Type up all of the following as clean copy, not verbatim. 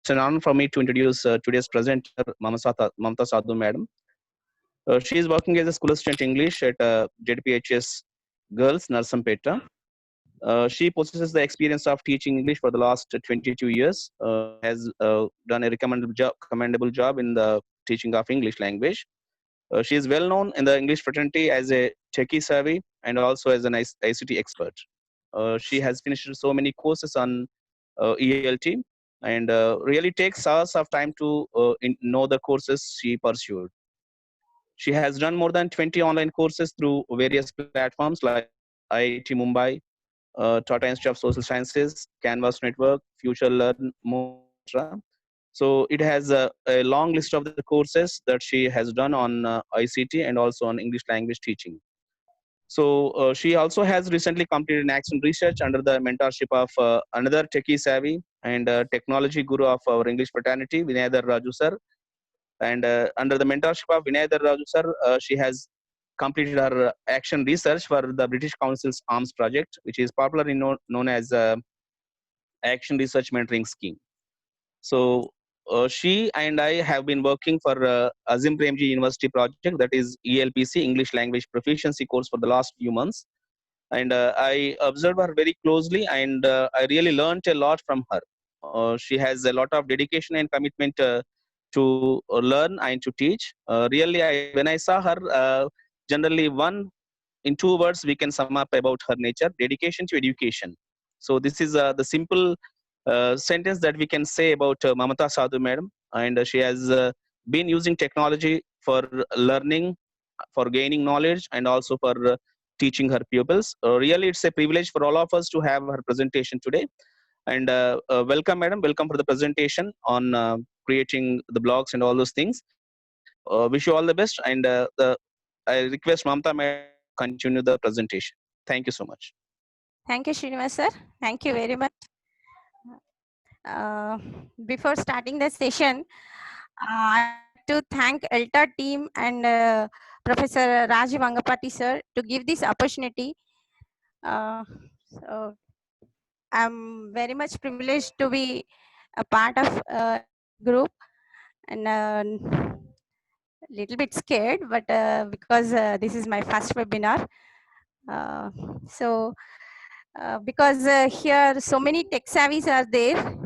It's an honor for me to introduce today's presenter, Mamta Sadhu Madam. She is working as a school assistant English at JDPHS Girls, Narsampeta. She possesses the experience of teaching English for the last 22 years. Has done a commendable job in the teaching of English language. She is well known in the English fraternity as a techie savvy and also as an ICT expert. She has finished so many courses on ELT and really takes hours of time to know the courses she pursued. She has done more than 20 online courses through various platforms like IIT Mumbai, Tata Institute of Social Sciences, Canvas Network, Future Learn, more, etc. So it has a long list of the courses that she has done on ICT and also on English language teaching. So she also has recently completed an action research under the mentorship of another techie savvy and technology guru of our English fraternity, Vinayadhar Raju sir. And under the mentorship of Vinayadhar Raju sir, she has completed her action research for the British Council's ARMS project, which is popularly known as Action Research Mentoring Scheme. So she and I have been working for Azim Premji University project, that is ELPC, English Language Proficiency course, for the last few months. And I observed her very closely, and I really learned a lot from her. She has a lot of dedication and commitment to learn and to teach. When I saw her, generally in 2 words we can sum up about her nature: dedication to education. So this is the simple sentence that we can say about Mamta Sadhu madam. And she has been using technology for learning, for gaining knowledge, and also for teaching her pupils. Really, it's a privilege for all of us to have her presentation today. And welcome, madam. Welcome for the presentation on creating the blogs and all those things. Wish you all the best. And I request Mamta madam to continue the presentation. Thank you so much. Thank you, Srinivas sir. Thank you very much. Before starting the session, I like to thank ELTA team and Professor Rajiv Angapati sir to give this opportunity. So I'm very much privileged to be a part of group, and little bit scared, but because this is my first webinar. Because here so many tech savvies are there.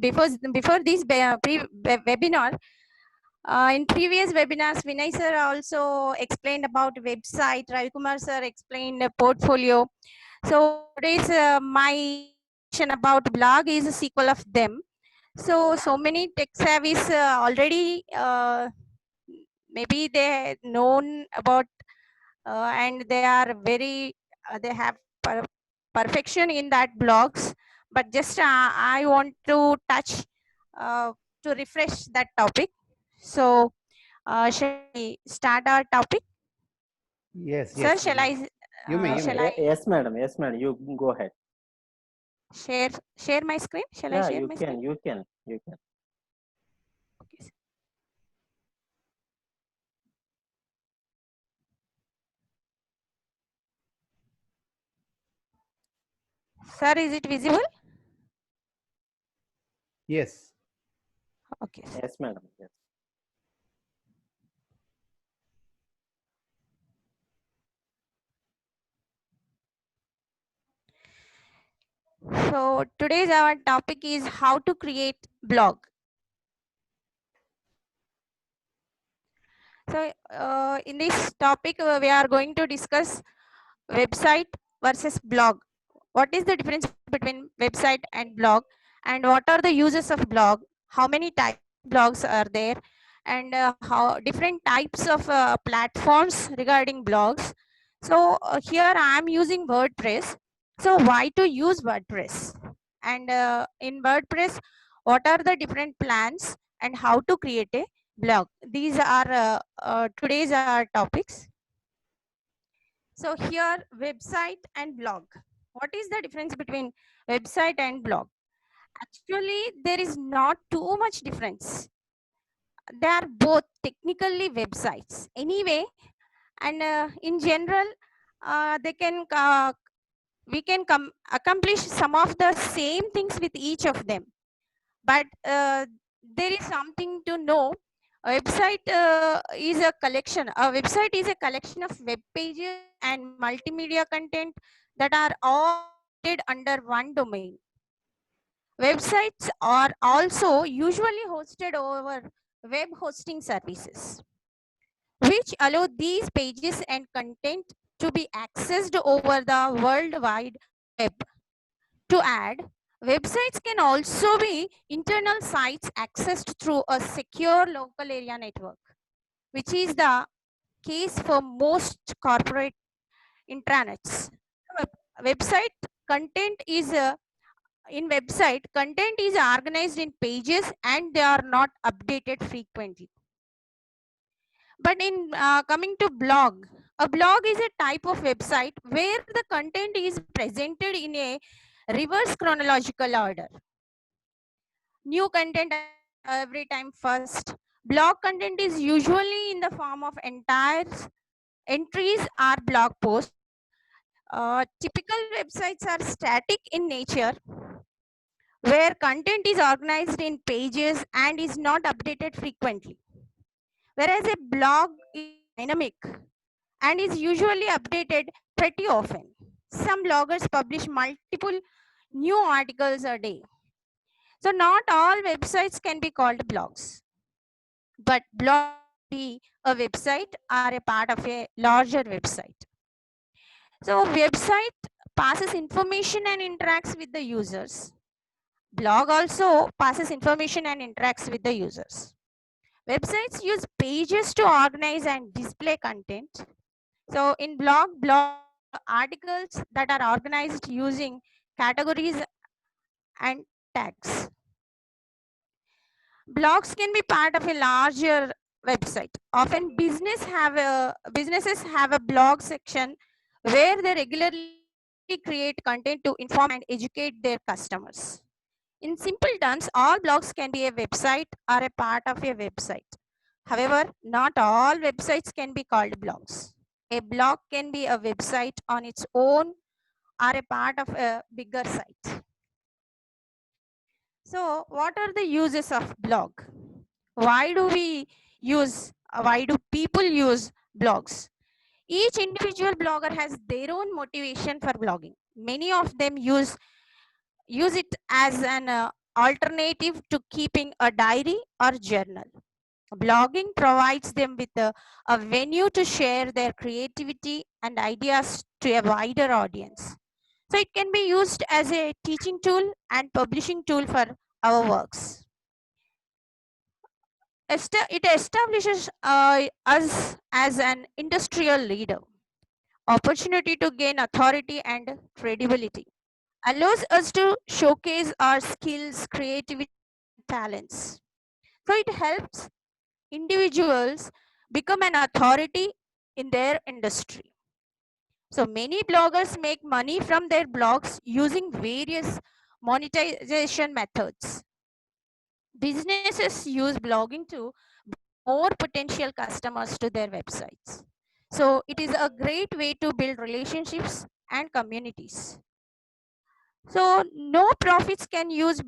Before this webinar, in previous webinars, Vinay sir also explained about website. Ravi Kumar sir explained portfolio. So today's my question about blog is a sequel of them. So many tech savvies already maybe they known about and they are very they have perfection in that blogs, but just I want to touch to refresh that topic. So shall I start our topic? Yes, Sir, yes. shall I Yes, madam. Yes, madam. You go ahead. share my screen? Shall I share my screen? You can. Okay. Sir, is it visible? Yes. Okay. Yes, madam. Yes. So today's our topic is how to create blog. So in this topic, we are going to discuss website versus blog. What is the difference between website and blog, and what are the uses of blog? How many types of blogs are there, and how different types of platforms regarding blogs. So here I am using WordPress. So why to use WordPress? And in WordPress, what are the different plans and how to create a blog? These are today's topics. So here, website and blog. What is the difference between website and blog? Actually, there is not too much difference. They are both technically websites anyway, and in general, they can we can accomplish some of the same things with each of them. but there is something to know. A website is a collection. A website is a collection of web pages and multimedia content that are all under one domain. Websites are also usually hosted over web hosting services, which allow these pages and content to be accessed over the World Wide Web. To add, websites can also be internal sites accessed through a secure local area network, which is the case for most corporate intranets. Website content is in website content is organized in pages and they are not updated frequently. But in coming to blog, a blog is a type of website where the content is presented in a reverse chronological order. New content every time first. Blog content is usually in the form of entire entries or blog posts. Typical websites are static in nature, where content is organized in pages and is not updated frequently. Whereas a blog is dynamic and is usually updated pretty often. Some bloggers publish multiple new articles a day. So not all websites can be called blogs, but blog be a website or a part of a larger website. So website passes information and interacts with the users. Blog also passes information and interacts with the users. Websites use pages to organize and display content. So in blog articles that are organized using categories and tags. Blogs can be part of a larger website. Often businesses have a blog section where they regularly create content to inform and educate their customers. In simple terms, all blogs can be a website or a part of a website. However, not all websites can be called blogs. A blog can be a website on its own or a part of a bigger site. So what are the uses of blog? Why do people use blogs? Each individual blogger has their own motivation for blogging. Many of them use it as an alternative to keeping a diary or journal. Blogging provides them with a venue to share their creativity and ideas to a wider audience. So it can be used as a teaching tool and publishing tool for our works. It establishes us as an industrial leader. Opportunity to gain authority and credibility. Allows us to showcase our skills, creativity, talents. So it helps individuals become an authority in their industry. So many bloggers make money from their blogs using various monetization methods. Businesses use blogging to bring more potential customers to their websites. So it is a great way to build relationships and communities. So no profits can use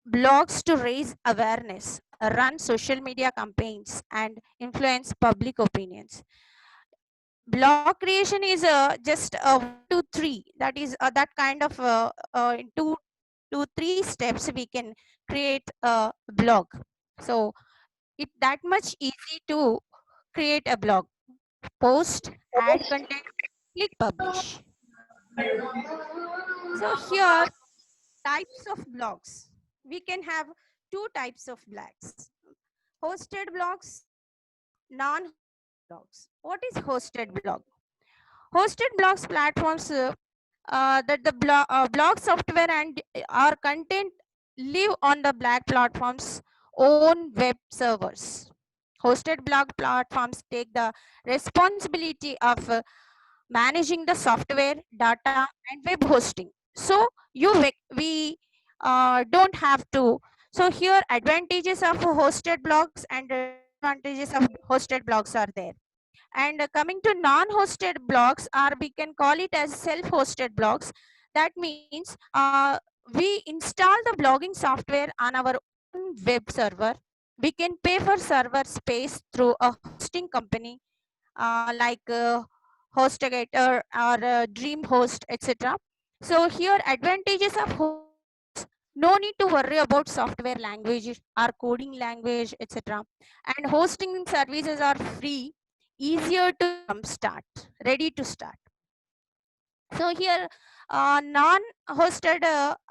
blogs to raise awareness, run social media campaigns, and influence public opinions. Blog creation is just a 1 to 3. That is that kind of in 2 to 3 steps we can create a blog. So it that much easy to create a blog. Post, add content, click publish. So here types of blogs. We can have two types of blogs: hosted blogs, non-blogs. What is hosted blog? Hosted blogs platforms that the blog software and our content live on the blog platform's own web servers. Hosted blog platforms take the responsibility of managing the software, data, and web hosting. So we don't have to. So here advantages of hosted blogs and advantages of hosted blogs are there. And coming to non-hosted blogs, or we can call it as self-hosted blogs. That means we install the blogging software on our own web server. We can pay for server space through a hosting company like HostGator or DreamHost, etc. So here advantages of no need to worry about software language or coding language, etc. And hosting services are free, easier to start, ready to start. So here, non-hosted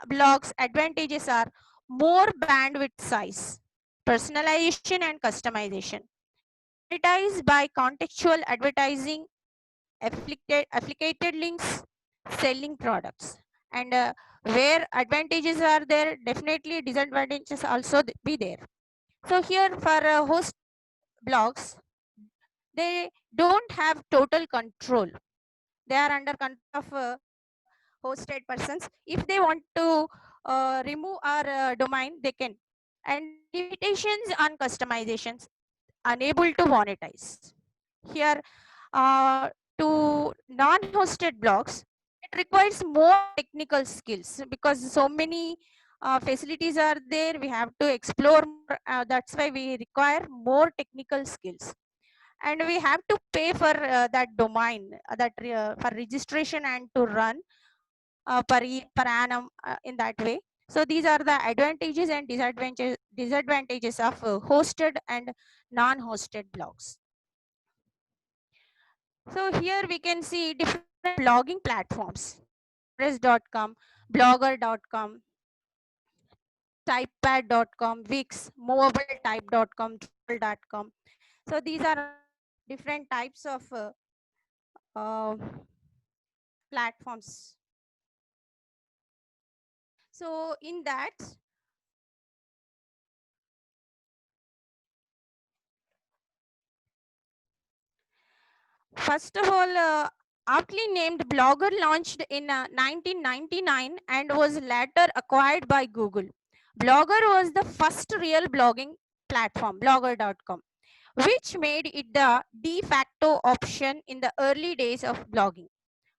blogs advantages are more bandwidth size, personalization and customization, monetize by contextual advertising, affiliated links, selling products. And where advantages are there, definitely disadvantages also be there. So here for host blogs, they don't have total control. They are under control of hosted persons. If they want to remove our domain, they can. And limitations on customizations, unable to monetize. Here, to non-hosted blogs, it requires more technical skills because so many facilities are there. We have to explore more. That's why we require more technical skills. And we have to pay for that domain, for registration and to run per annum in that way. So these are the advantages and disadvantages of hosted and non-hosted blogs. So here we can see different blogging platforms: WordPress.com, Blogger.com, Typepad.com, Wix, MobileType.com, Dribble.com. So these are different types of platforms. So in that, first of all, aptly named Blogger launched in 1999 and was later acquired by Google. Blogger was the first real blogging platform, Blogger.com, which made it the de facto option in the early days of blogging.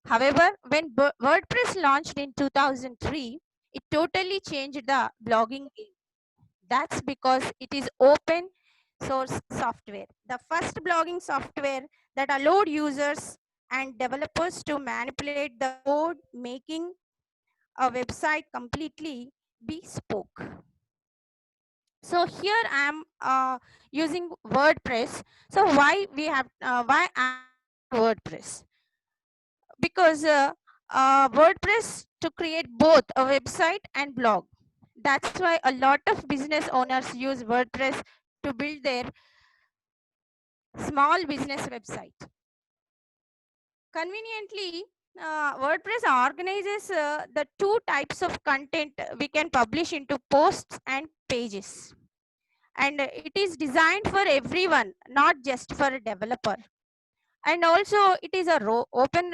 However, when WordPress launched in 2003, it totally changed the blogging game. That's because it is open source software. The first blogging software that allowed users and developers to manipulate the code, making a website completely bespoke. So here I am using WordPress. So why I WordPress? Because WordPress to create both a website and blog. That's why a lot of business owners use WordPress to build their small business website. Conveniently, WordPress organizes the two types of content we can publish into posts and pages. And it is designed for everyone, not just for a developer. And also it is a open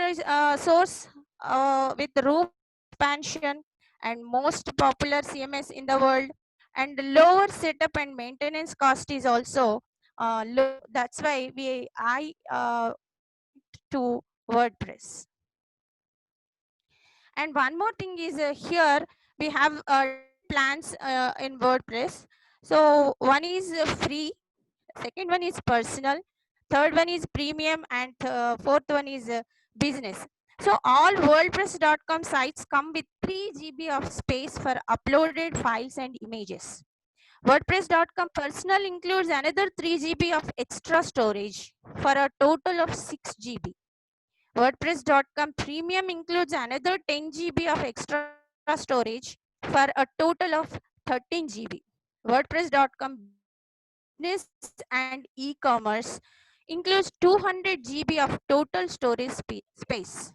source with room expansion and most popular CMS in the world, and lower setup and maintenance cost is also low. That's why I to WordPress. And one more thing is here we have plans in WordPress. So one is free, second one is personal, third one is premium, and fourth one is business. So all WordPress.com sites come with 3 GB of space for uploaded files and images. WordPress.com personal includes another 3 GB of extra storage for a total of 6 GB. WordPress.com premium includes another 10 GB of extra storage for a total of 13 GB. WordPress.com business and e-commerce includes 200 GB of total storage space.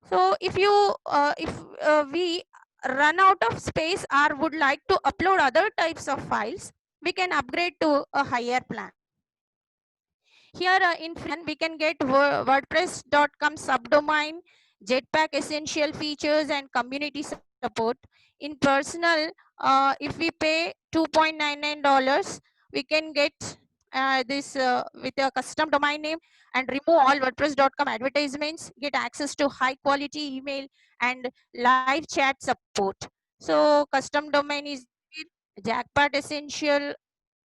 So if we run out of space or would like to upload other types of files, we can upgrade to a higher plan. Here in front we can get WordPress.com subdomain, Jetpack essential features and community support. In personal, if we pay $2.99, we can get this with a custom domain name and remove all WordPress.com advertisements, get access to high quality email and live chat support. So custom domain is there, Jackpot Essential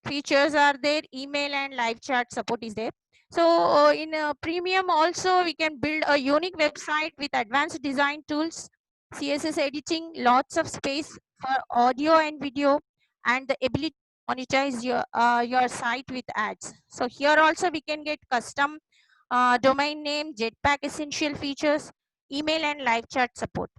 features are there, email and live chat support is there. So in premium also we can build a unique website with advanced design tools, CSS editing, lots of space for audio and video, and the ability to monetize your site with ads. So here also we can get custom domain name, Jetpack Essential features, email and live chat support.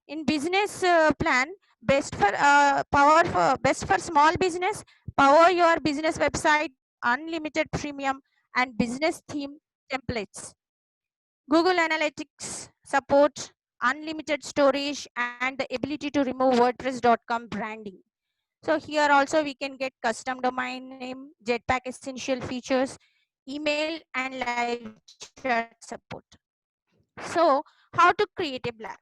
In business plan, best for small business, power your business website, unlimited premium and business theme templates. Google Analytics support, unlimited storage and the ability to remove WordPress.com branding. So here also we can get custom domain name, Jetpack Essential features, email and live chat support. So how to create a blog?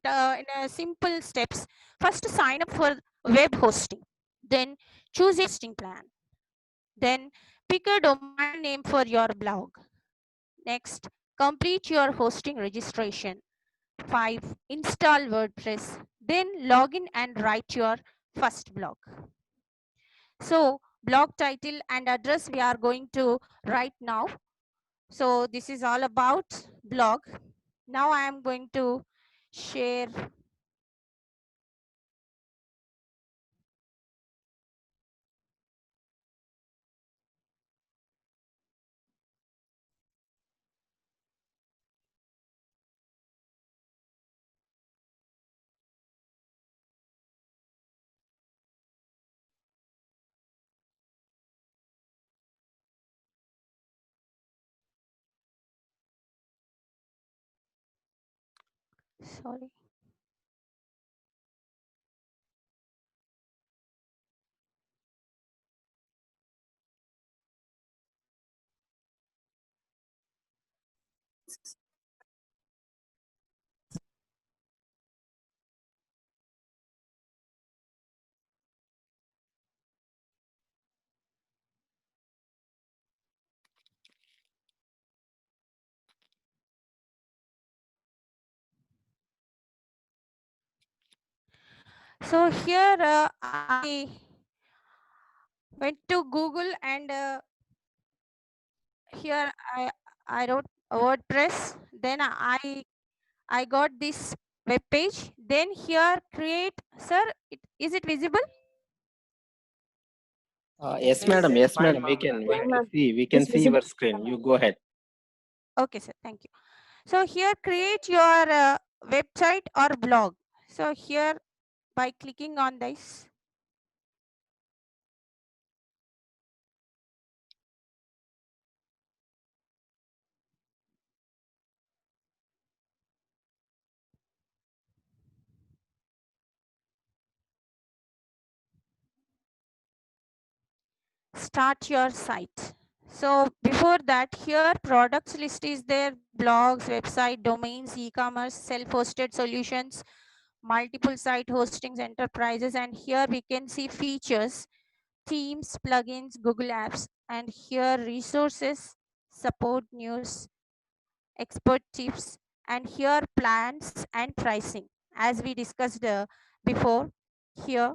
In a simple steps, first sign up for web hosting, then choose a hosting plan, then pick a domain name for your blog. Next, complete your hosting registration. 5, install WordPress, then log in and write your first blog. So blog title and address we are going to write now. So this is all about blog. Now I am going to share. Sorry. So here I went to Google and here I wrote WordPress. Then I got this web page. Then here create, sir, is it visible? Yes, madam. Yes, madam. We can see your screen. You go ahead. Okay, sir. Thank you. So here create your website or blog. So here by clicking on this, start your site. So before that, here products list is there, blogs, website, domains, e-commerce, self-hosted solutions, multiple site hostings, enterprises, and here we can see features, themes, plugins, Google Apps, and here resources, support, news, expert tips, and here plans and pricing. As we discussed before, here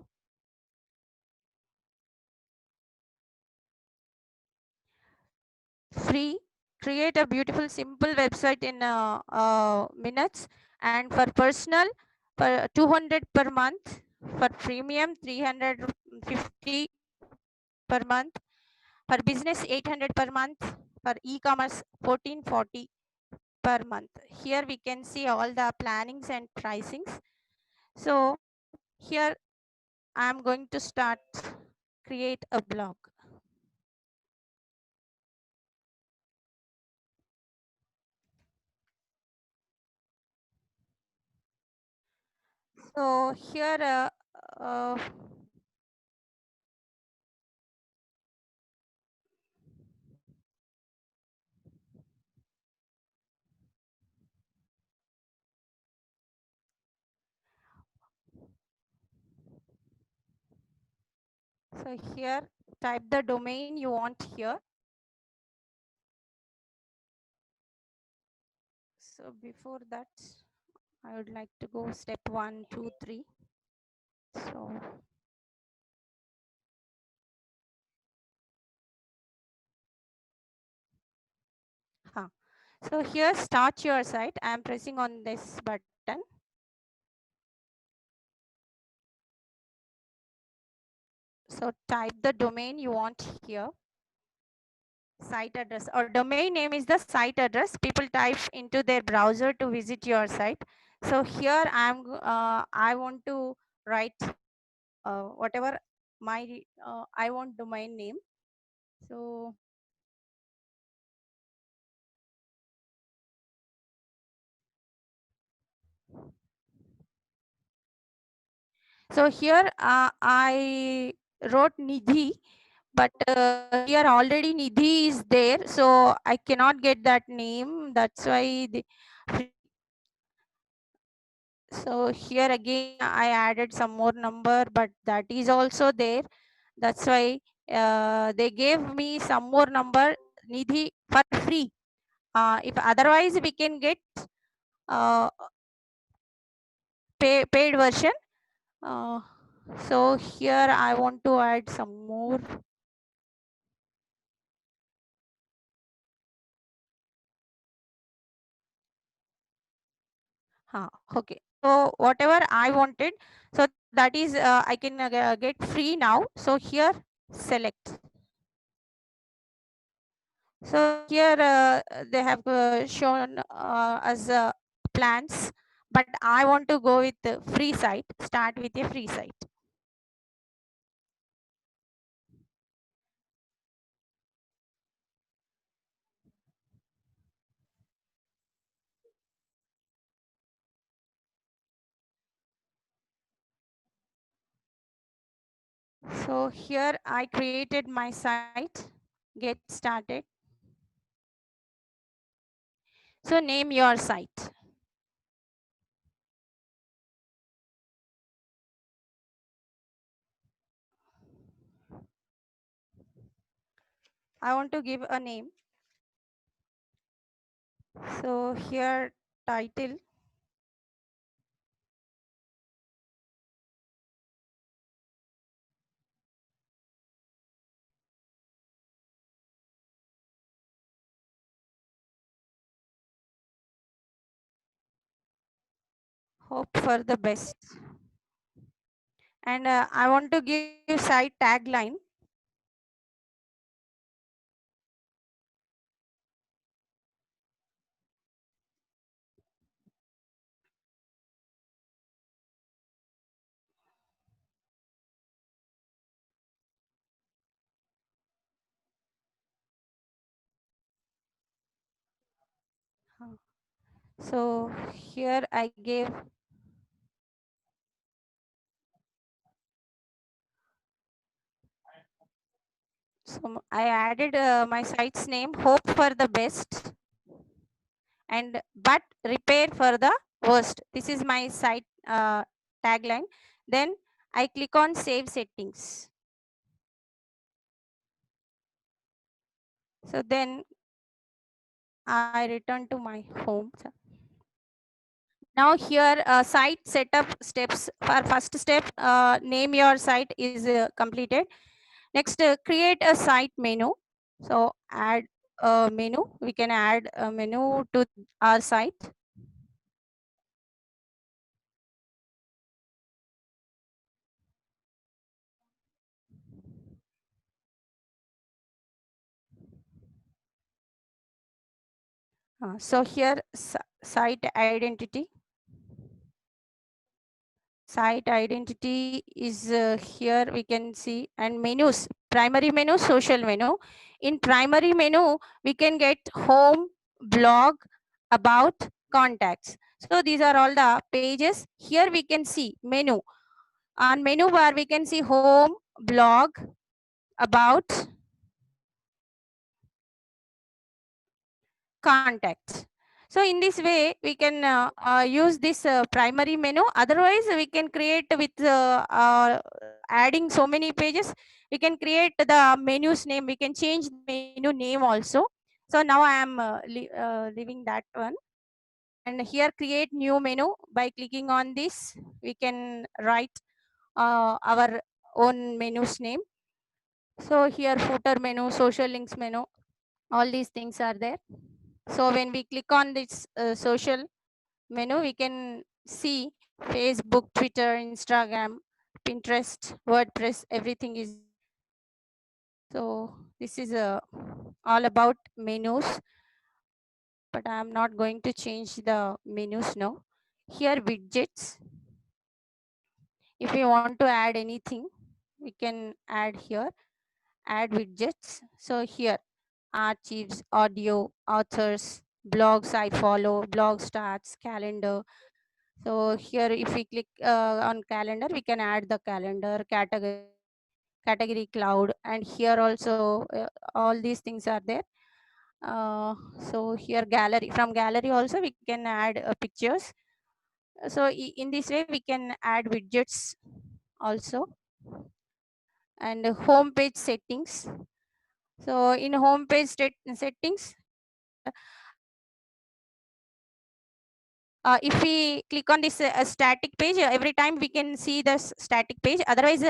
free, create a beautiful simple website in minutes, and for personal for 200 per month, for premium 350 per month, for business 800 per month, for e-commerce 1440 per month. Here we can see all the plannings and pricings. So here I am going to start create a blog. So here so here type the domain you want here. So before that, I would like to go step 1, 2, 3. So so here start your site. I am pressing on this button. So type the domain you want here. Site address or domain name is the site address people type into their browser to visit your site. So here I want to write whatever my I want domain name. So here I wrote Nidhi, but here already Nidhi is there, so I cannot get that name. That's why so here again I added some more number, but that is also there. That's why they gave me some more number Nidhi for free. If otherwise we can get uh, paid version. So here I want to add some more. Okay. So whatever I wanted, so that is I can get free now. So here select. So here they have shown as plans, but I want to go with the free site. Start with a free site. So here I created my site. Get started. So name your site. I want to give a name. So here title. Hope for the best. And I want to give site tagline. So here I gave so I added my site's name, hope for the best and but repair for the worst. This is my site tagline. Then I click on save settings. So then I return to my home. Now here site setup steps. For first step, name your site is completed. Next, create a site menu. So add a menu. We can add a menu to our site. So here site identity. Site identity is here we can see, and menus, primary menu, social menu. In primary menu, we can get home, blog, about, contacts. So these are all the pages. Here we can see menu. On menu bar, we can see home, blog, about, contacts. So in this way, we can use this primary menu. Otherwise, we can create with adding so many pages. We can create the menu's name. We can change the menu name also. So now I am leaving that one. And here create new menu. By clicking on this, we can write our own menu's name. So here footer menu, social links menu, all these things are there. So when we click on this social menu, we can see Facebook, Twitter, Instagram, Pinterest, WordPress, everything is. So this is all about menus, but I am not going to change the menus now. Here widgets. If we want to add anything, we can add here, add widgets. So here archives, audio, authors, blogs I follow, blog starts, calendar. So here if we click on calendar, we can add the calendar, category cloud, and here also all these things are there. So here gallery, from gallery also we can add pictures. So in this way we can add widgets also. And home page settings. So in home page settings, if we click on this static page, every time we can see this static page. Otherwise,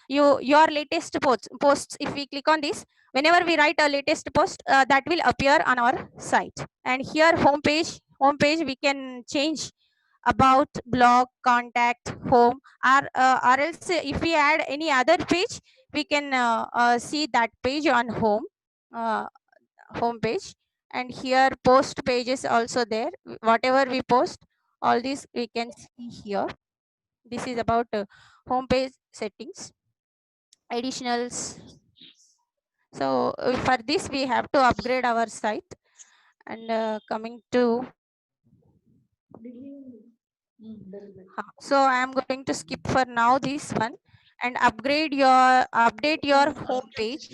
your latest posts, if we click on this, whenever we write a latest post, that will appear on our site. And here home page we can change about, blog, contact, home, or else if we add any other page, we can see that page on home page. And here post pages also there. Whatever we post, all these we can see here. This is about home page settings, additionals. So for this we have to upgrade our site. And coming to so I am going to skip for now this one and update your home page.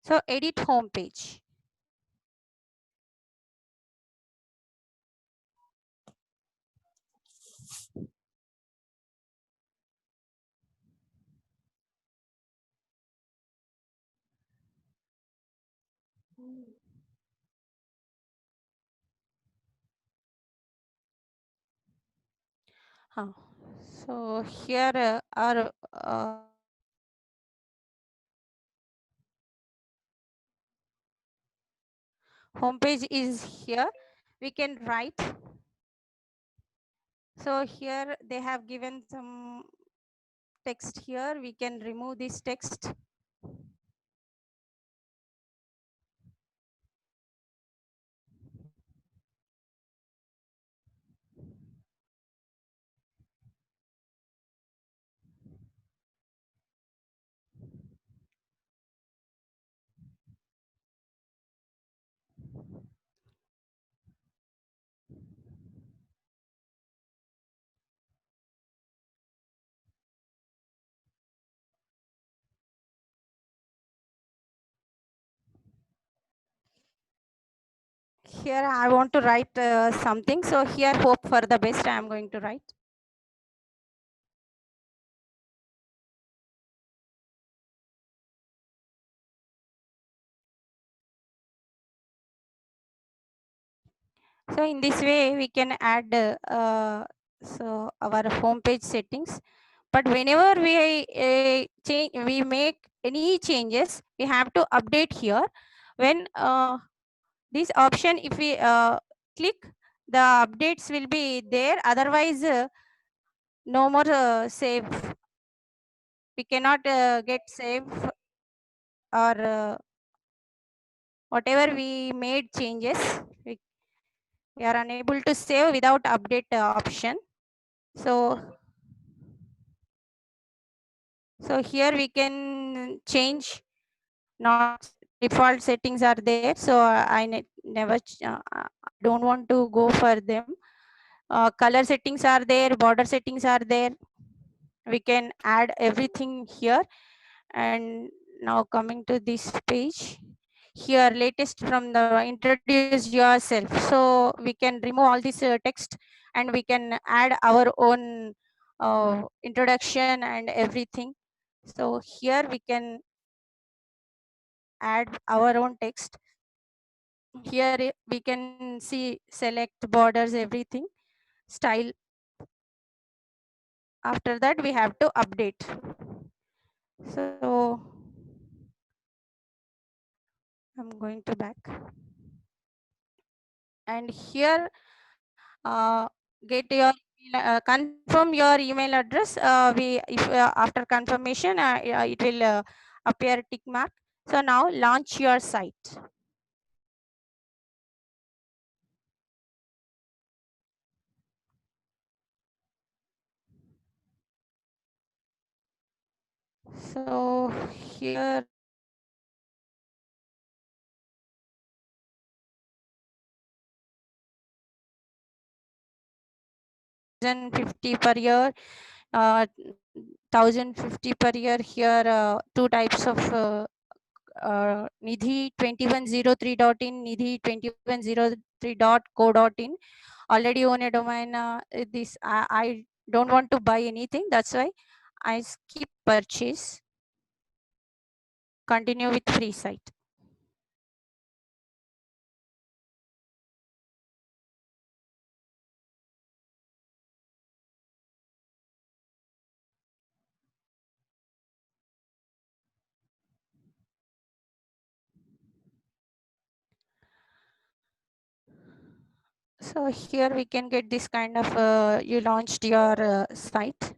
So edit home page. So here our home page is here. We can write. So here they have given some text here. We can remove this text. Here I want to write something. So here hope for the best I am going to write. So in this way we can add so our home page settings. But whenever we make any changes, we have to update here. When this option, if we click, the updates will be there. Otherwise, no more save. We cannot get save, or whatever we made changes, we are unable to save without update option. So here we can change. Not default settings are there, so I never don't want to go for them. Color settings are there, border settings are there. We can add everything here. And now coming to this page, here latest from the introduce yourself. So we can remove all this text and we can add our own introduction and everything. So here we can add our own text. here we can see select borders, everything, style. After that we have to update. So I'm going to back, and here get your confirm your email address. We if after confirmation it will appear tick mark. So now launch your site. So here 1,050 per year, 1,050 per year. Here two types of Nidhi 2103.in, Nidhi 2103.co.in. Already own a domain. This I don't want to buy anything. That's why I skip purchase. Continue with free site. So here we can get this kind of you launched your site.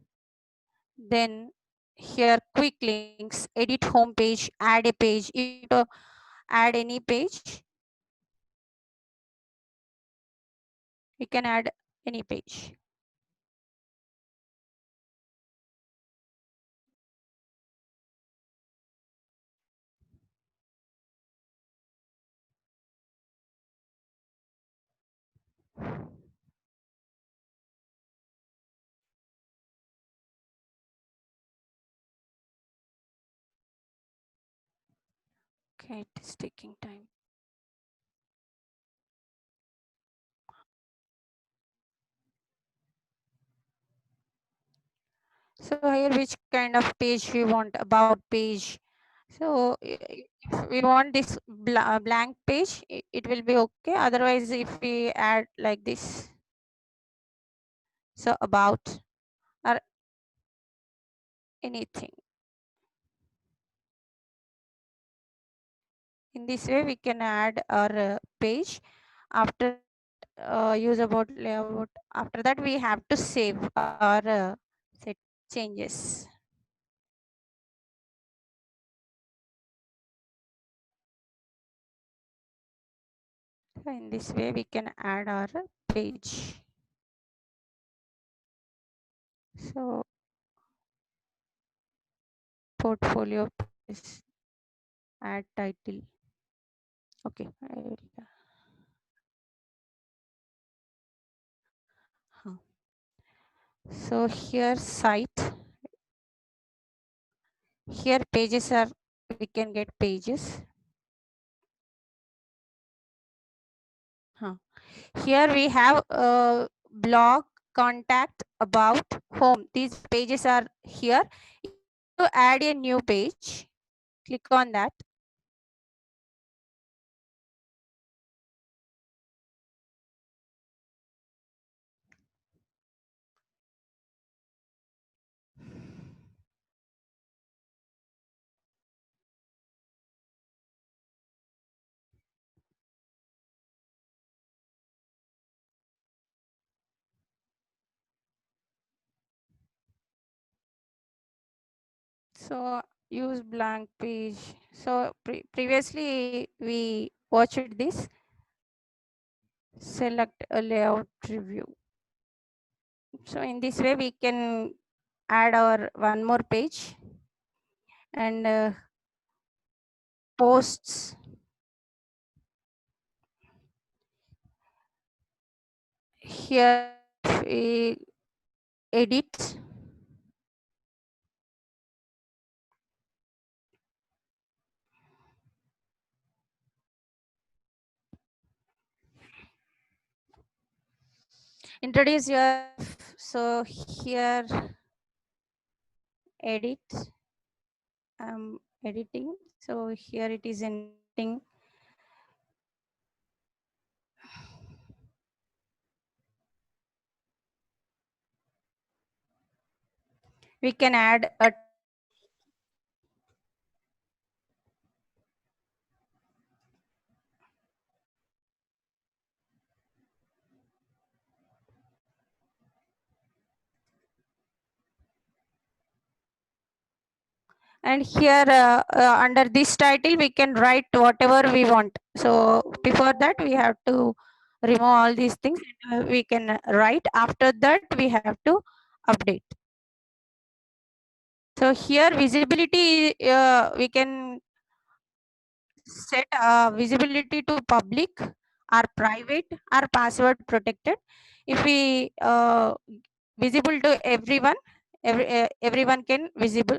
Then here quick links, edit home page, add a page. If you add any page, you can add any page. Okay, it is taking time. So here which kind of page we want, about page. So if we want this blank page, it will be okay. Otherwise, if we add like this, so about or anything. In this way, we can add our page. After use about layout. After that, we have to save our set changes. So in this way, we can add our page. So portfolio is add title. Okay. So here site. Here pages are, we can get pages. Here we have blog, contact, about, home. These pages are here. To add a new page, click on that. So use blank page. So previously we watched this. Select a layout review. So in this way we can add our one more page and posts. Here we edit. Introduce your, so here edit, editing. So here it is in editing. we can add a and here under this title we can write whatever we want. So before that we have to remove all these things. We can write, after that we have to update. So here visibility, we can set visibility to public or private or password protected. If we visible to everyone, everyone can visible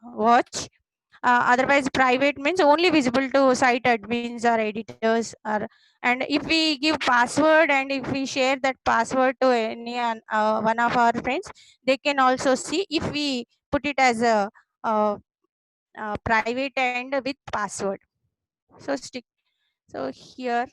watch. Otherwise private means only visible to site admins or editors, or and if we give password and if we share that password to any one of our friends, they can also see if we put it as a private and with password. So stick, so here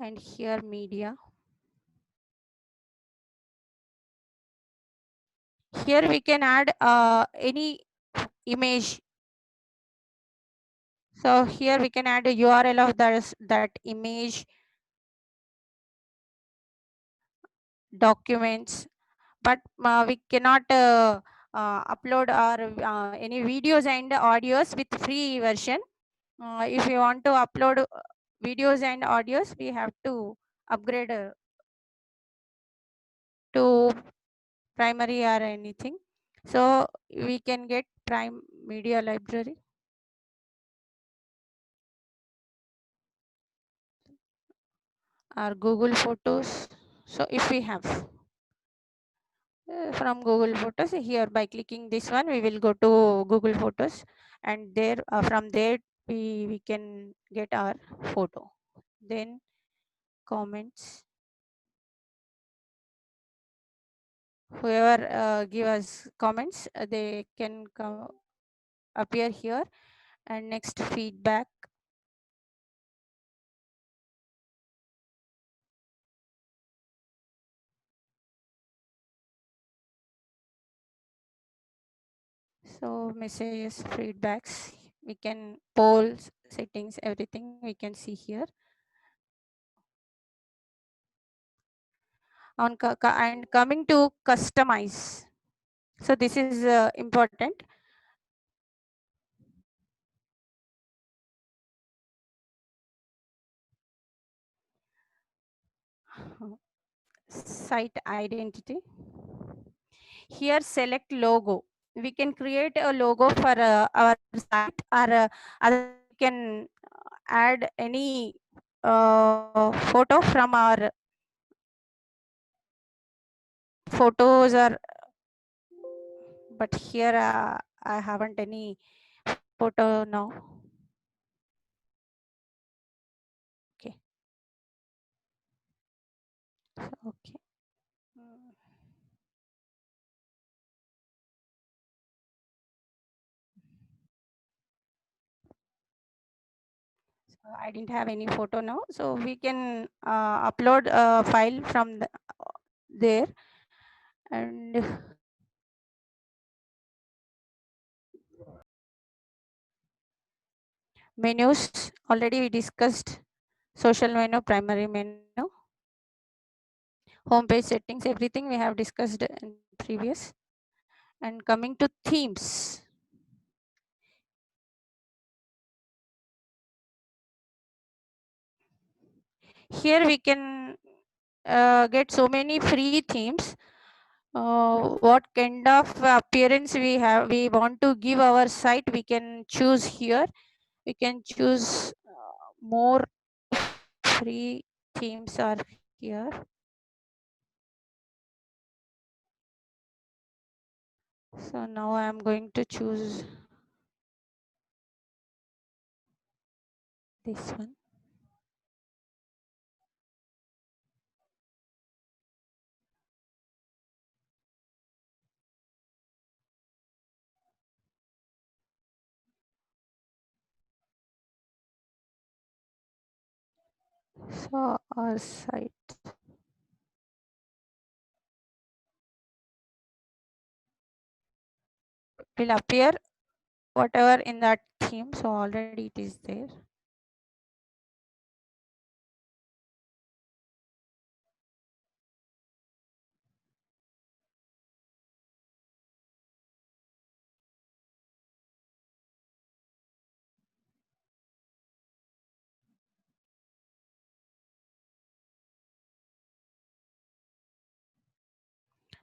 and here media. Here we can add any image. So here we can add a URL of that image, documents, but we cannot upload our any videos and audios with free version. If you want to upload videos and audios, we have to upgrade to primary or anything. So we can get Prime Media Library or Google Photos. So if we have from Google Photos, here by clicking this one we will go to Google Photos, and there from there we can get our photo. Then comments, whoever give us comments, they can come appear here. And next, feedback. So messages, feedbacks, we can polls, settings, everything we can see here. On and coming to customize. So this is important. Site identity. Here select logo. We can create a logo for our site, or other we can add any photo from our photos, or but here I haven't any photo now. Okay. Okay. So I didn't have any photo now, so we can upload a file from there. And menus, already we discussed social menu, primary menu, home page settings, everything we have discussed in previous. And coming to themes. Here we can get so many free themes. What kind of appearance we want to give our site, we can choose here. We can choose more free themes are here. So now I am going to choose this one. So our site will appear whatever in that theme. So already it is there.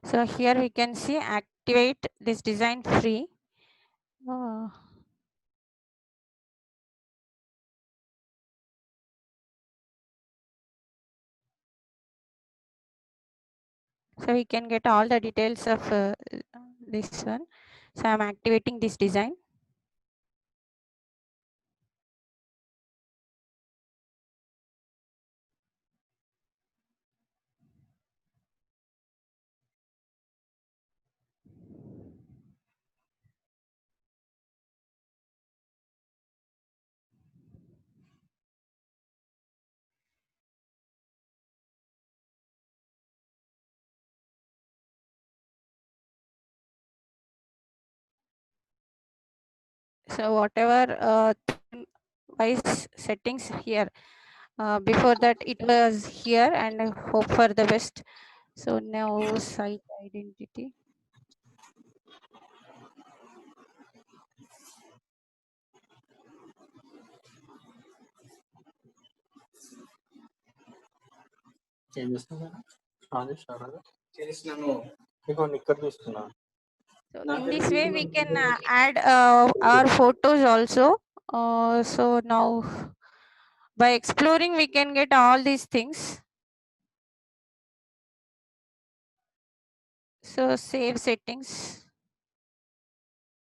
So here we can see activate this design free. Uh, so we can get all the details of this one. So I'm activating this design. So whatever theme wise settings here, before that it was here, and I hope for the best. So now site identity. ఏం చేస్తున్నా రాజేష్ చేసినాను మీకు నిక్కర్ చూస్తున్నా So in this way we can add our photos also. So now by exploring we can get all these things. So save settings,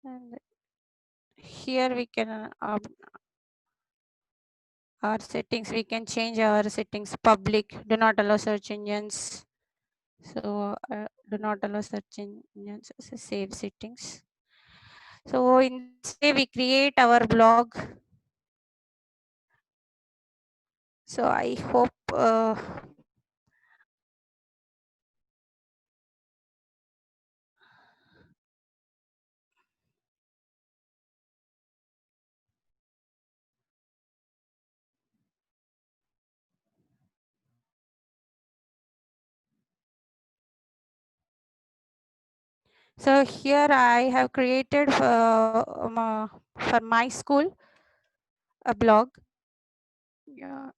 and here we can our settings, we can change our settings. Public, do not allow search engines. So do not allow search engines. So save settings. So in this way we create our blog. So I hope so here I have created for my school a blog. Yeah.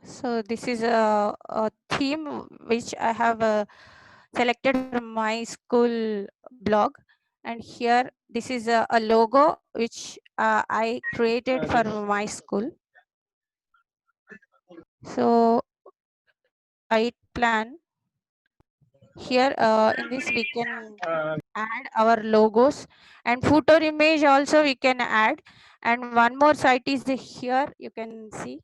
So this is a theme which I have selected from my school blog, and here this is a logo which I created for my school. So site plan, here in this we can add our logos, and footer image also we can add, and one more site is here, you can see.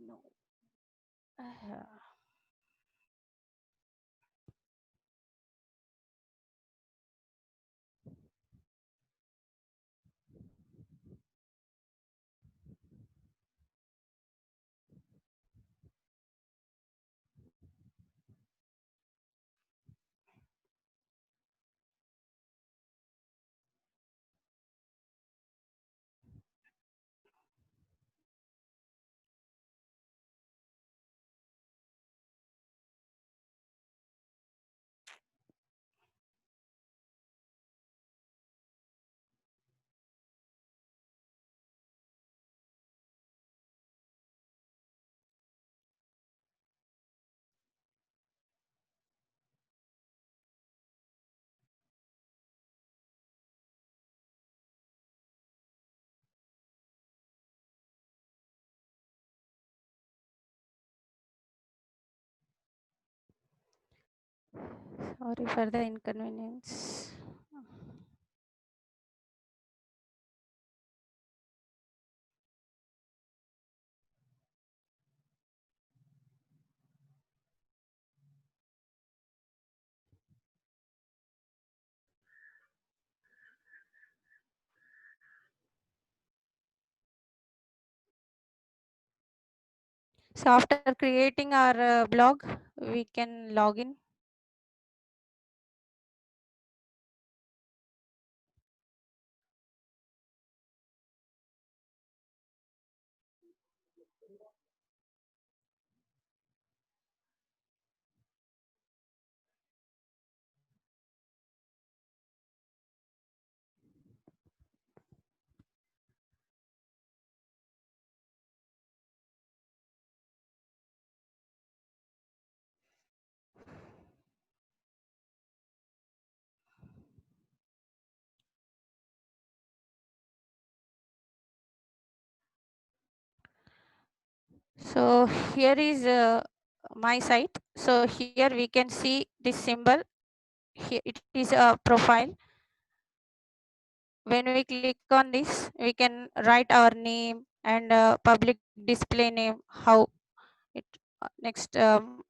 No. Sorry for the inconvenience. So after creating our blog, we can log in. So here is my site. So here we can see this symbol. Here it is a profile. When we click on this, we can write our name and public display name, how it next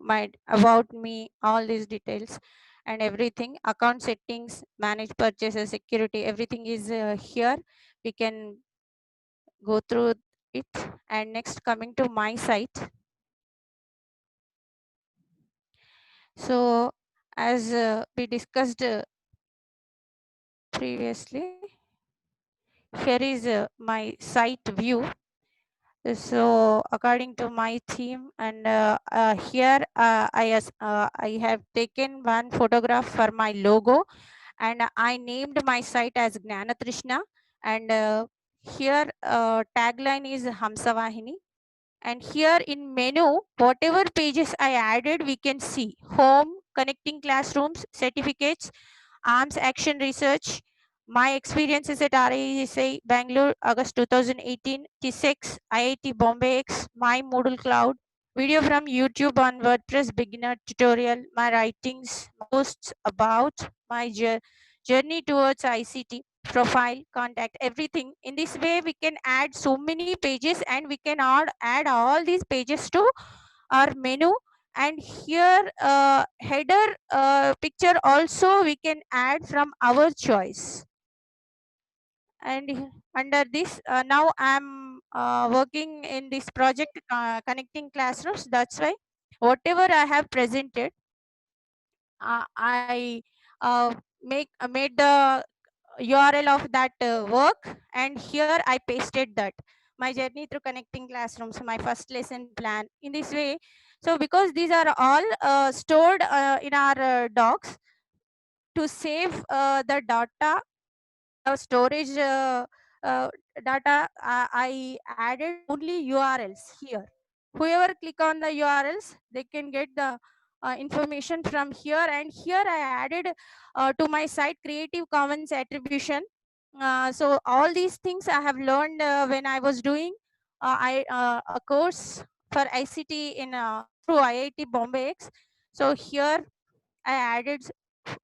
my about me, all these details and everything. Account settings, manage purchases, security, everything is here. We can go through it. And next, coming to my site. So as we discussed previously, here is my site view. So according to my theme, and here I have taken one photograph for my logo, and I named my site as Gnanatrishna, and here tagline is Hamsavahini. And here in menu, whatever pages I added, we can see home, connecting classrooms, certificates, arms action research, my experiences at RISI Bangalore, August 2018, T6, IIT Bombay X, my Moodle Cloud, video from YouTube on WordPress beginner tutorial, my writings, posts about my journey towards ICT, profile, contact, everything. In this way, we can add so many pages, and we can add all these pages to our menu. And here header picture also we can add from our choice. And under this now I'm working in this project connecting classrooms. That's why whatever I have presented, I made the URL of that work, and here I pasted that my journey through connecting classrooms, my first lesson plan. In this way, so because these are all stored in our docs, to save the data storage data, I added only URLs here. Whoever click on the URLs, they can get the information from here. And here I added to my site Creative Commons attribution. So all these things I have learned when I was doing a course for ICT in through IIT Bombay X. So here I added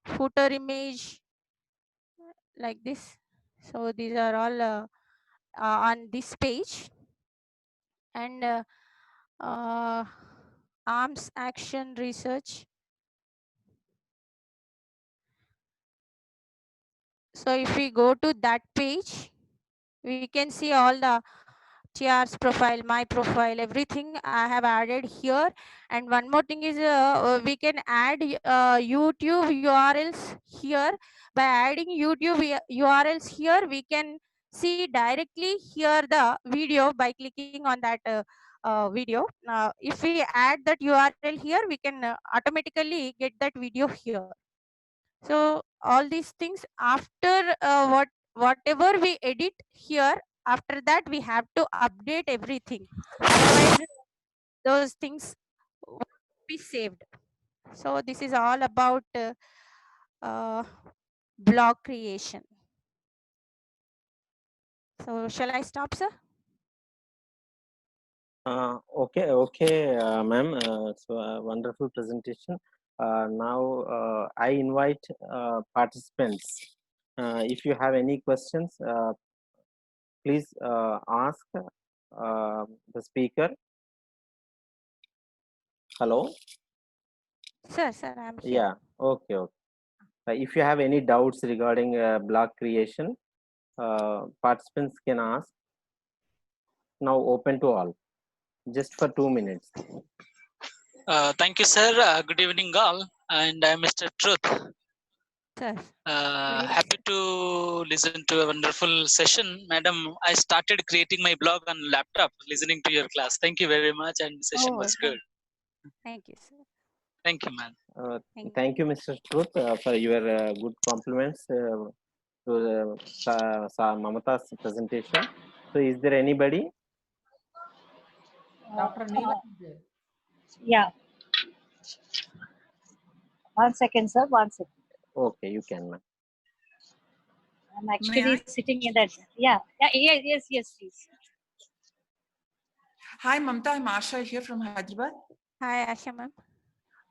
footer image like this. So these are all on this page. And uh, arms action research. So if we go to that page, we can see all the TR's profile, my profile, everything I have added here. And one more thing is we can add YouTube URLs here. By adding YouTube URLs here, we can see directly here the video by clicking on that video. If we add that URL here, we can automatically get that video here. So all these things after whatever we edit here, after that we have to update everything, otherwise those things won't be saved. So this is all about blog creation. So shall I stop, sir? Okay, ma'am. So wonderful presentation. Now I invite participants. If you have any questions, please ask the speaker. Hello. Sir, I'm here. Yeah. Okay. Okay. If you have any doubts regarding blog creation, participants can ask. Now open to all, just for 2 minutes. Thank you, sir. Good evening, all. And I'm Mr. Truth. Sir. Happy to listen to a wonderful session. Madam, I started creating my blog on laptop, listening to your class. Thank you very much. And the session was good. Thank you, sir. Thank you, ma'am. Thank you, Mr. Truth, for your good compliments to Mamata's presentation. So, is there anybody? Dr. Neela. Yeah. 1 second, sir. 1 second. Okay, you can, ma'am. I'm actually sitting in that. Yeah. Yes, please. Hi, Mamta. I'm Asha here from Hyderabad. Hi, Asha, ma'am.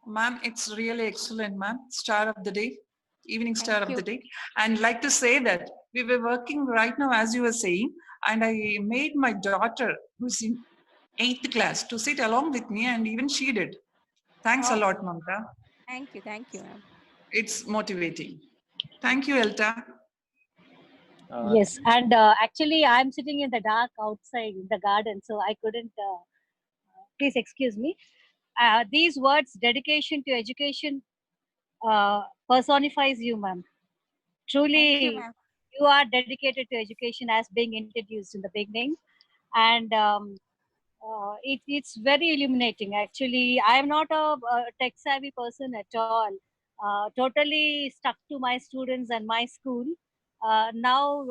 Ma'am, it's really excellent, ma'am. Star of the day, evening star Thank of the you. day. And like to say that we were working right now, as you were saying, and I made my daughter, who's in 8th class, to sit along with me, and even she did. Thanks a lot, Mamta. Thank you, ma'am. It's motivating. Thank you, Elta. Yes, and actually, I'm sitting in the dark outside in the garden, so I couldn't. Please excuse me. These words, dedication to education, personifies you, ma'am. Truly, Thank you, ma'am. you are dedicated to education as being introduced in the beginning, and it's very illuminating. Actually, I am not a tech savvy person at all. Totally stuck to my students and my school. Now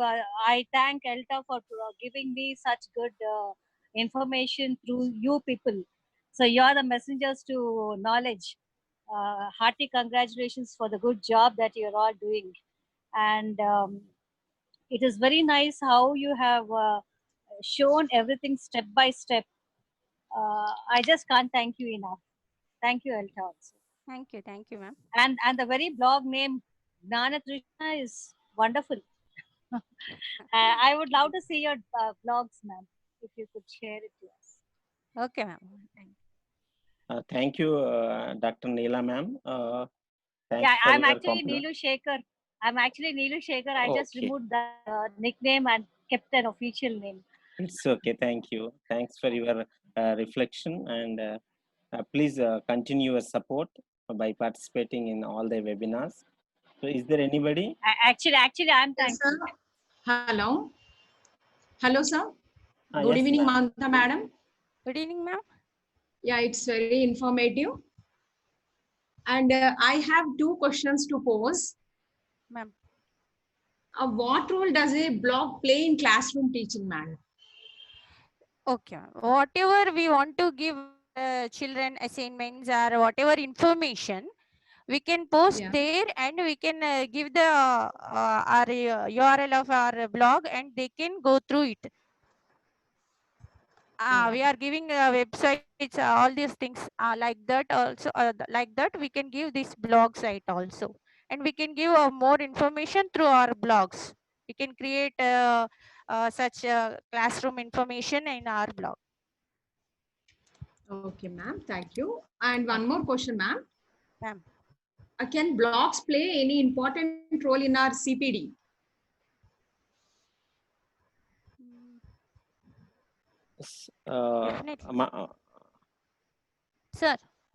I thank ELTA for giving me such good information through you people. So you are the messengers to knowledge. Hearty congratulations for the good job that you're all doing. And it is very nice how you have shown everything step by step. I just can't thank you enough. Thank you, Elta, also. Thank you, ma'am. And the very blog name, Gnana Trishna, is wonderful. I would love to see your blogs, ma'am, if you could share it to us. Okay, ma'am. Thank you, Dr. Neela, ma'am. Yeah, I'm actually Neelu Shekhar. I just removed the nickname and kept an official name. It's okay. Thank you. Thanks for your reflection, and please continue your support by participating in all the webinars. So, is there anybody? Actually, I'm thankful. Yes, hello. Hello, sir. Good Yes, evening, Mamta madam. Good evening, ma'am. Yeah, it's very informative. And I have 2 questions to pose. Ma'am. What role does a blog play in classroom teaching, madam? Okay, ma'am. Whatever we want to give children assignments or whatever information, we can post there and we can give the our URL of our blog and they can go through it. We are giving websites, all these things like that also. Like that, we can give this blog site also, and we can give more information through our blogs. We can create such classroom information in our blog. Okay, ma'am. Thank you. And one more question, ma'am. Ma'am. Can blogs play any important role in our CPD? Sir.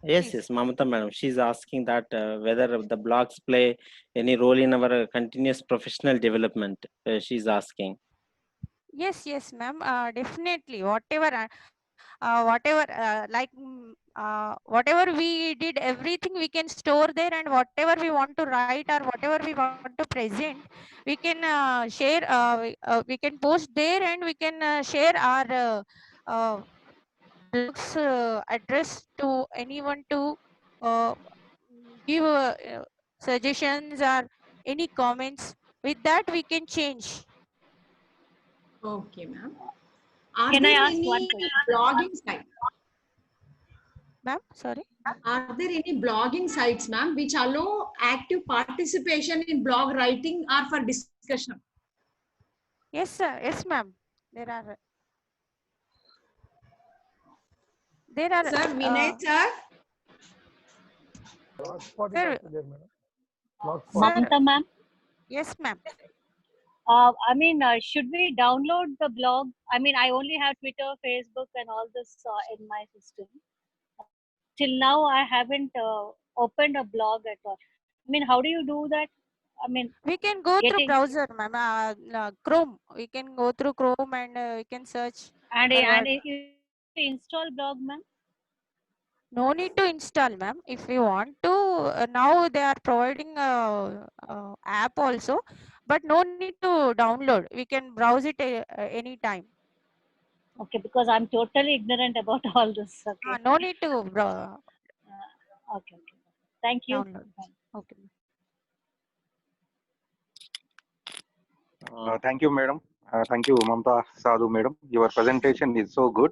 Yes, Mamata madam. She's asking that whether the blogs play any role in our continuous professional development. She's asking. Yes, ma'am. Definitely. Whatever we did, everything we can store there, and whatever we want to write or whatever we want to present, we can share. We can post there, and we can share our blog's address to anyone to give suggestions or any comments. With that, we can change. Okay, ma'am. Can I ask one question? Blogging site? Ma'am, sorry. Are there any blogging sites, ma'am, which allow active participation in blog writing or for discussion? Yes, sir. Yes, ma'am. There are. Sir, Vinay sir. Sir, sir. Mamta ma'am, Yes, ma'am. I mean, should we download the blog? I mean, I only have Twitter, Facebook, and all this in my system. Till now, I haven't opened a blog at all. I mean, how do you do that? I mean, We can go through getting browser, ma'am. Chrome. We can go through Chrome and we can search. and install blog, ma'am. No need to install, ma'am. If you want to, now they are providing app also, but no need to download. We can browse it anytime. Okay, because I'm totally ignorant about all this. Okay. No need to Okay. Thank you. download. Okay. Thank you, madam. Thank you, Mamta Sadhu, madam. Your presentation is so good.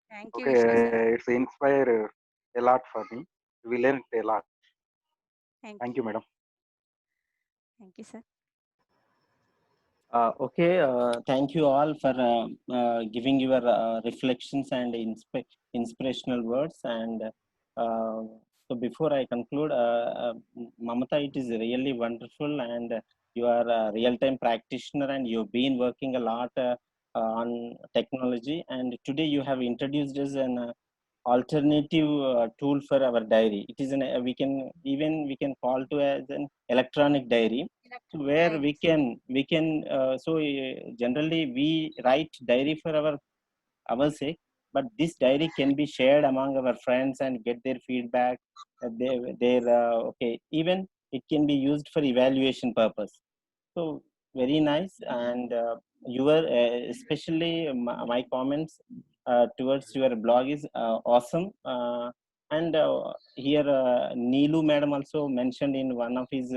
Thank you, Okay, Vishnu sir. it's inspired a lot for me. We learned a lot. Thank you, madam. Thank you, sir. Okay, thank you all for giving your reflections and inspirational words. And so before I conclude, Mamata, it is really wonderful, and you are a real-time practitioner, and you've been working a lot on technology. And today you have introduced us an alternative tool for our diary. It is an we can call to as an electronic diary. So where we can generally we write diary for our sake, but this diary can be shared among our friends and get their feedback. Okay, even it can be used for evaluation purpose. So very nice. And your especially my comments towards your blog is awesome. And here Neelu madam also mentioned in one of his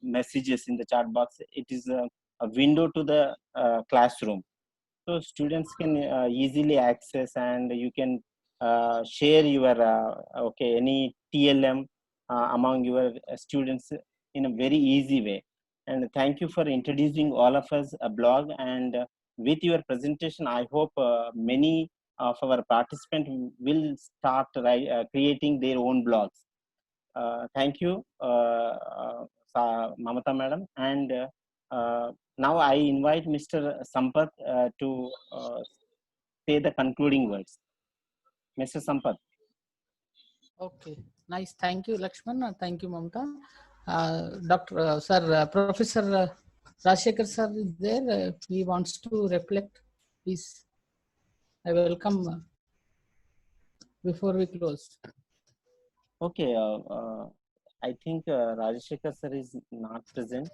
messages in the chat box, it is a window to the classroom. So students can easily access, and you can share your okay, any TLM among your students in a very easy way. And thank you for introducing all of us a blog. And with your presentation, I hope many of our participants will start creating their own blogs. Thank you, Mamata madam. And now I invite Mr. Sampath to say the concluding words. Mr. Sampath. Okay, nice. Thank you, Lakshman. Thank you, Mamta. Professor Rajshekhar sir is there. He wants to reflect. Please, I welcome before we close. Okay, I think Rajshekhar sir is not present.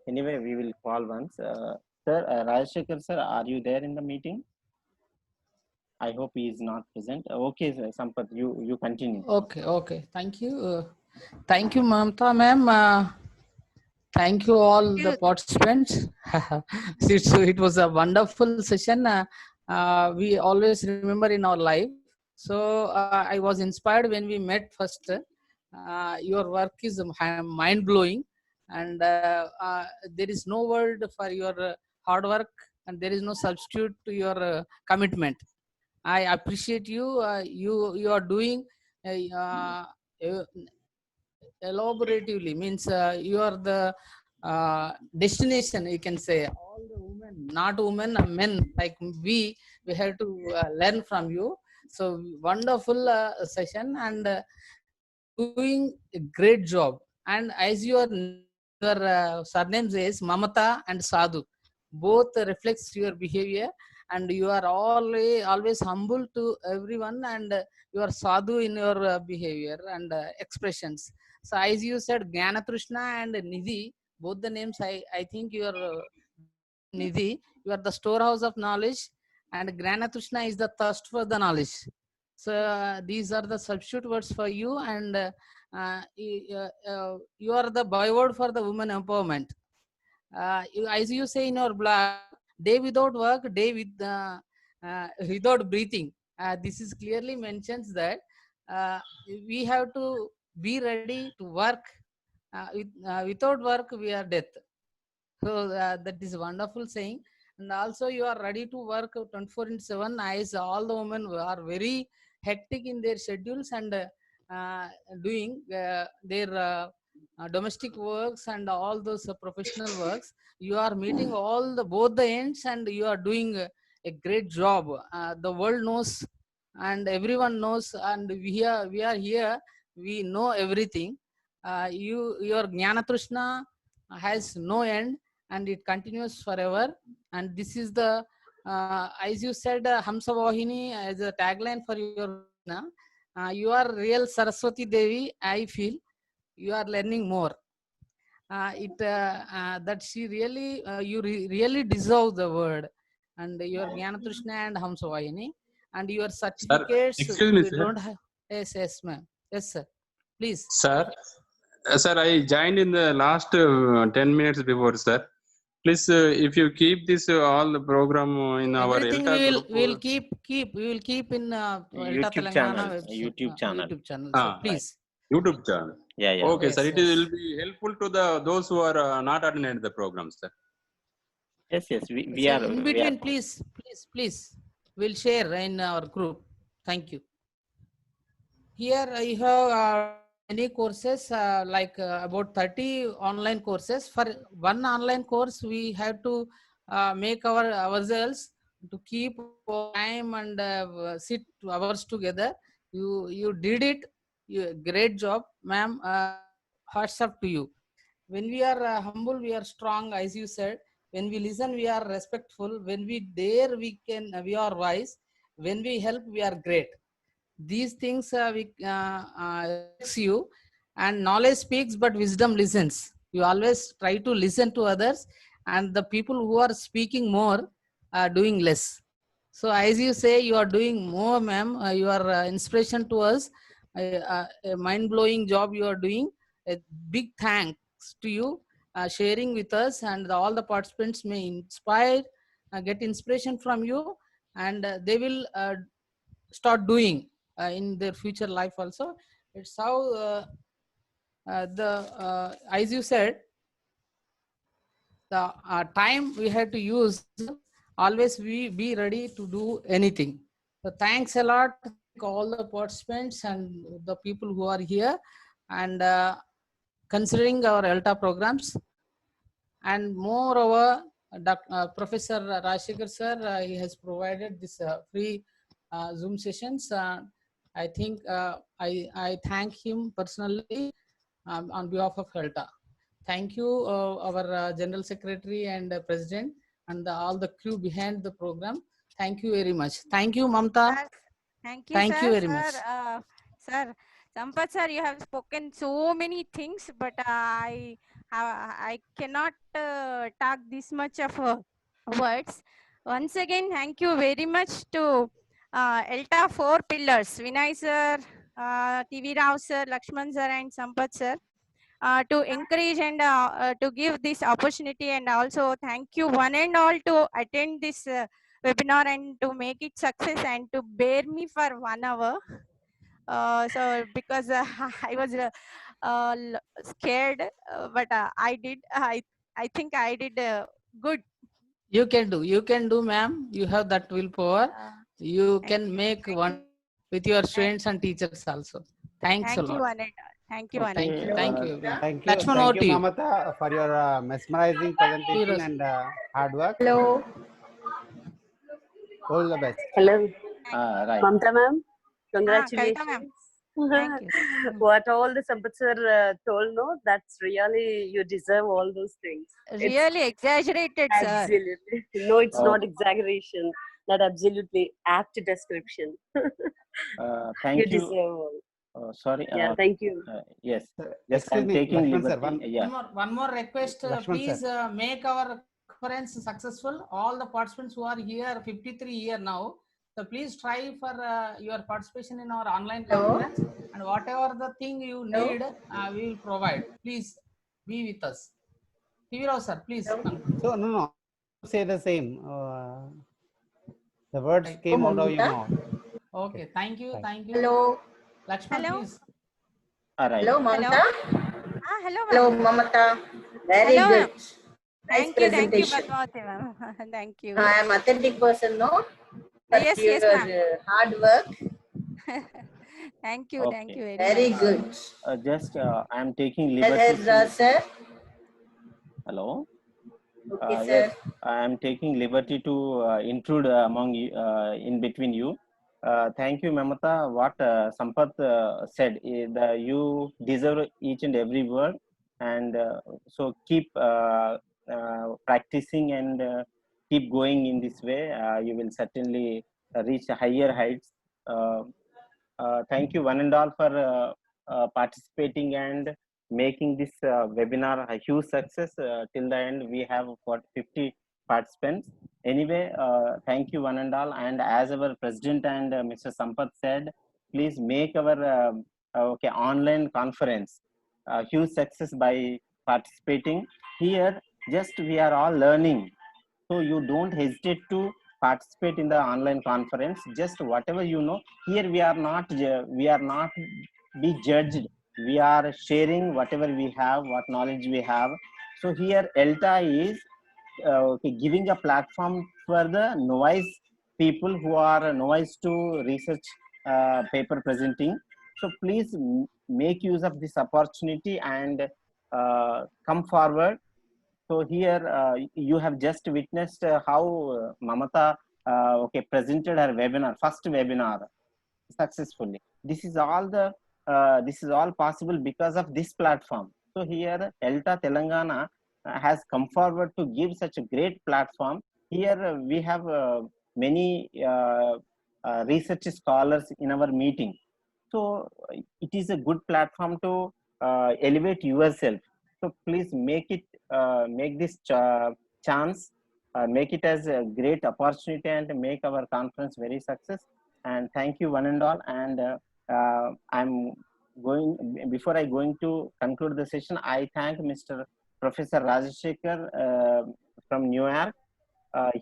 Anyway, we will call once. Sir, Rajshekhar sir, are you there in the meeting? I hope he is not present. Okay, sir, Sampath, you continue. Okay. Thank you. Thank you, Mamta ma'am. Thank you all the participants. It was a wonderful session. We always remember in our life. So I was inspired when we met first. Your work is mind blowing, and there is no word for your hard work, and there is no substitute to your commitment. I appreciate you. You are doing elaboratively, means you are the destination, you can say. All the women, not women, men like we have to learn from you. So wonderful session, and doing a great job. And as your surnames is Mamata and Sadhu, both reflects your behavior, and you are always humble to everyone, and you are Sadhu in your behavior and expressions. So as you said, Jnanatrishna and Nidhi, both the names, I think you are Nidhi, you are the storehouse of knowledge, and Jnanatrishna is the thirst for the knowledge. So these are the substitute words for you, and you are the byword for the women empowerment. As you say in your blog, day without work, day without breathing. this is clearly mentions that we have to be ready to work. Without work, we are death. So that is a wonderful saying. And also you are ready to work 24/7, as all the women are very hectic in their schedules and doing their domestic works and all those professional works. You are meeting all the both the ends and you are doing a great job. The world knows and everyone knows, and we are here, we know everything. Your Jnana Trishna has no end and it continues forever. And this is the as you said, Hamsa Vahini as a tagline for your you are real Saraswati Devi. I feel you are learning more. That she really really deserve the word, and your Jnana Trishna and Hamsa Vahini and your certificates. Excuse me, We sir. don't have. Yes, ma'am. Yes, sir. Please. Sir, sir, I joined in the last 10 minutes before, sir. Please, if you keep this all the program in our Everything ELTA group. we will keep in ELTA YouTube Telangana channel. website, YouTube channel. YouTube channel. So Right. please. YouTube channel. Yeah. Okay, Yes, sir. It yes. will be helpful to those who are not attended the program, sir. Yes. We So are. in between, please, we'll share in our group. Thank you. Here I have many courses, about 30 online courses. For one online course, we have to make ourselves to keep time and sit hours together. You did it. Great job, ma'am. Hats up to you. When we are humble, we are strong, as you said. When we listen, we are respectful. When we dare, we are wise. When we help, we are great. These things you, and knowledge speaks but wisdom listens. You always try to listen to others, and the people who are speaking more are doing less. So as you say, you are doing more, ma'am. You are inspiration to us. A mind-blowing job you are doing. A big thanks to you sharing with us, and all the participants may inspire, get inspiration from you, and they will start doing in their future life also. It's how as you said, the time we had to use, always we be ready to do anything. So thanks a lot, all the participants and the people who are here and considering our ELTA programs. And moreover, Professor Rajshekhar sir, he has provided this free Zoom sessions. I think I thank him personally on behalf of ELTA. Thank you, our General Secretary and President and all the crew behind the program. Thank you very much. Thank you, Mamta. Sir, thank you, Thank sir. you very much. Sir, Sampath sir, you have spoken so many things, but I cannot talk this much of words. Once again, thank you very much to ELTA 4 pillars, Vinay sir, TV Rao sir, Lakshman sir, and Sampath sir, to encourage and to give this opportunity, and also thank you one and all to attend this webinar and to make it success and to bear me for 1 hour. So because I was scared, but I think I did good. You can do, ma'am. You have that willpower. You can make one with your students and teachers also. Thanks a Thank you lot. one and all. Thank you one and Thank you. Thank you. Thank you. Lakshman, Thank over you, to you. Mamata, for your mesmerizing presentation Heroes. and hard work. Hello. All the best. Hello. Right. Mamta ma'am, Kavita ma'am. congratulations. Thank you. What all the Sampath sir told, no, that's really, you deserve all those things. Really exaggerated, sir. Absolutely. No, it's not exaggeration. That absolutely apt description. Thank you. deserve all. Sorry. Yeah, thank you. Yes. Just Excuse I'm me, taking Lakshman sir, liberty. One more request. Lakshman Please make our conference successful. All the participants who are here, 53 here now. So please try for your participation in our online conference, and whatever the thing you need, we will provide. Please be with us. Hero sir, please. So no, say the same. The words came out of your mouth. Okay, thank you, thank you. Hello. Lakshman, Hello. please. All right. Hello, Hello. Mamta. Hello, Hello, ma'am. Mamata. Very Hello, good. ma'am. Nice Thank you, presentation. Padmavati, ma'am. Thank you. I am authentic person, no? For Yes, your yes, ma'am. hard work. Thank Okay. you very Very much. good. Just I am taking Well, liberty to. sir. Hello. Okay, Yes, sir. I am taking liberty to intrude among you, in between you. Thank you, Mamata. What Sampath said, you deserve each and every word, and so keep practicing and keep going in this way. You will certainly reach higher heights. Thank you, one and all, for participating and making this webinar a huge success. Till the end, we have got 50 participants. Anyway, thank you, one and all. And as our president and Mr. Sampath said, please make our online conference a huge success by participating. Here, just we are all learning, so you don't hesitate to participate in the online conference. Just whatever you know. Here we are not be judged. We are sharing whatever we have, what knowledge we have. So here ELTA is giving a platform for the novice people who are novice to research paper presenting. So please make use of this opportunity and come forward. So here you have just witnessed how Mamata presented her webinar, first webinar successfully. This is all possible because of this platform. So here ELTA Telangana has come forward to give such a great platform. Here we have many research scholars in our meeting. So it is a good platform to elevate yourself. So please make this chance, make it as a great opportunity and make our conference very success. And thank you, one and all. And I'm before I going to conclude the session, I thank Mr. Professor Rajashekar from New York.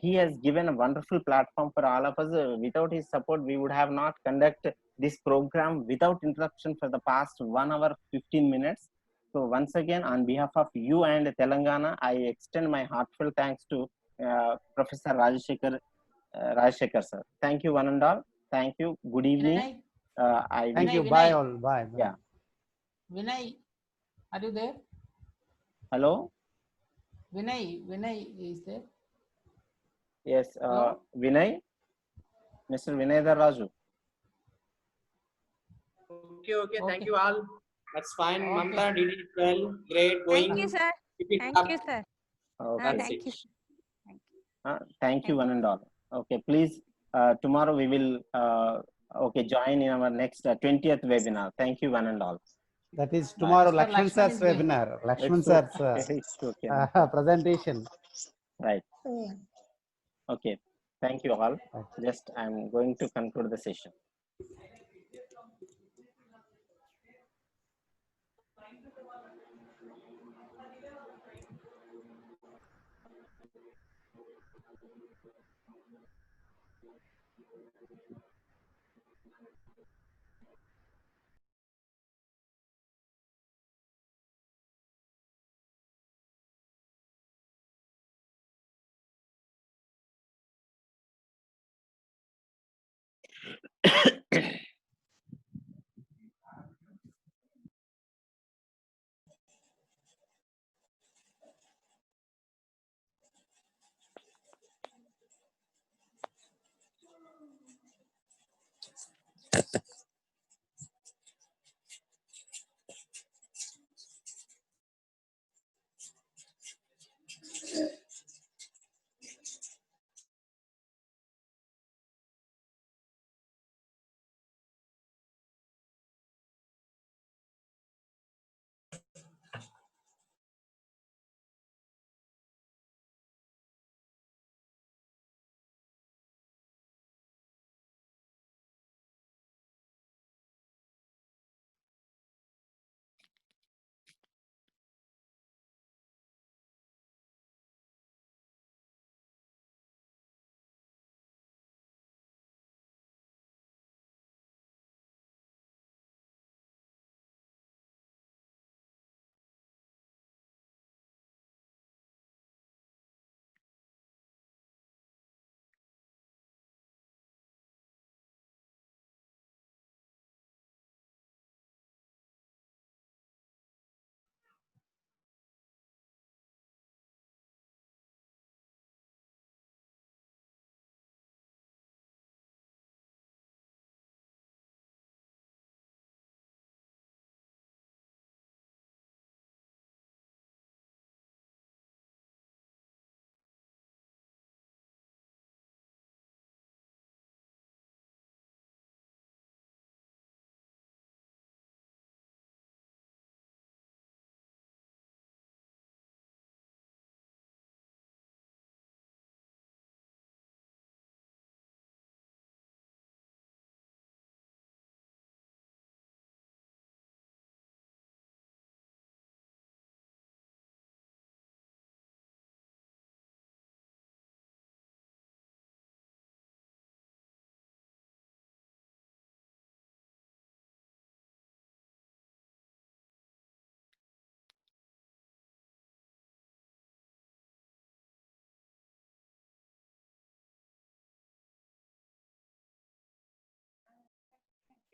He has given a wonderful platform for all of us. Without his support, we would have not conducted this program without interruption for the past 1 hour 15 minutes. So once again, on behalf of you and Telangana, I extend my heartfelt thanks to Professor Rajashekar sir. Thank you, one and all. Thank you. Good evening. Thank you. Bye all. Bye. Yeah. Vinay, are you there? Hello. Vinay is there? Yes. Hello? Vinay. Mr. Vinay Raju. Okay. Thank you all. That's fine. Okay. Mamta did it well. Great. Going. Thank you, sir. Keep it Thank up. you, sir. Okay. That's Thank it. you. Thank you, one and all. Okay, please. Tomorrow we will join in our next 20th webinar. Thank you, one and all. That is tomorrow, Mr. Lakshman Lakshman sir's is doing. webinar. Lakshman It's sir's okay. It's okay. No problem. presentation. Right. Okay. Thank you all. Just I'm going to conclude the session.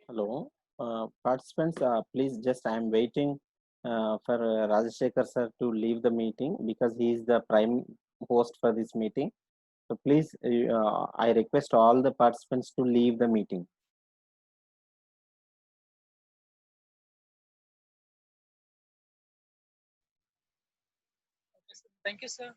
Hello, participants, please just I am waiting for Rajashekar sir to leave the meeting because he is the prime host for this meeting. So please, I request all the participants to leave the meeting. Thank you, sir.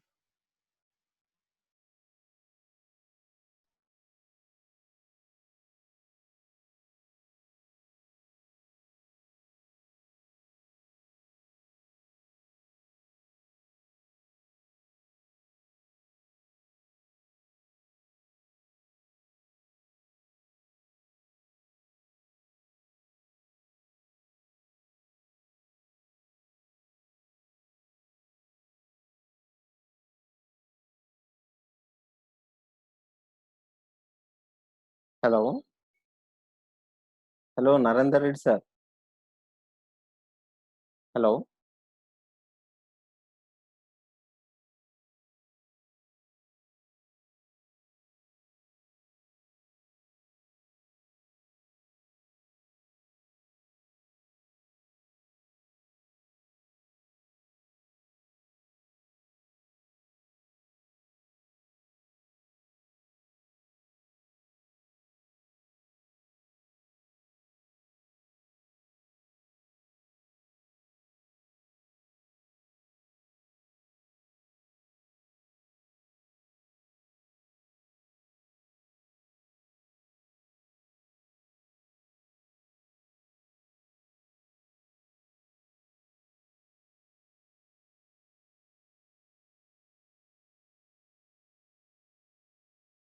Hello. Hello, Narendra Reddy sir. Hello.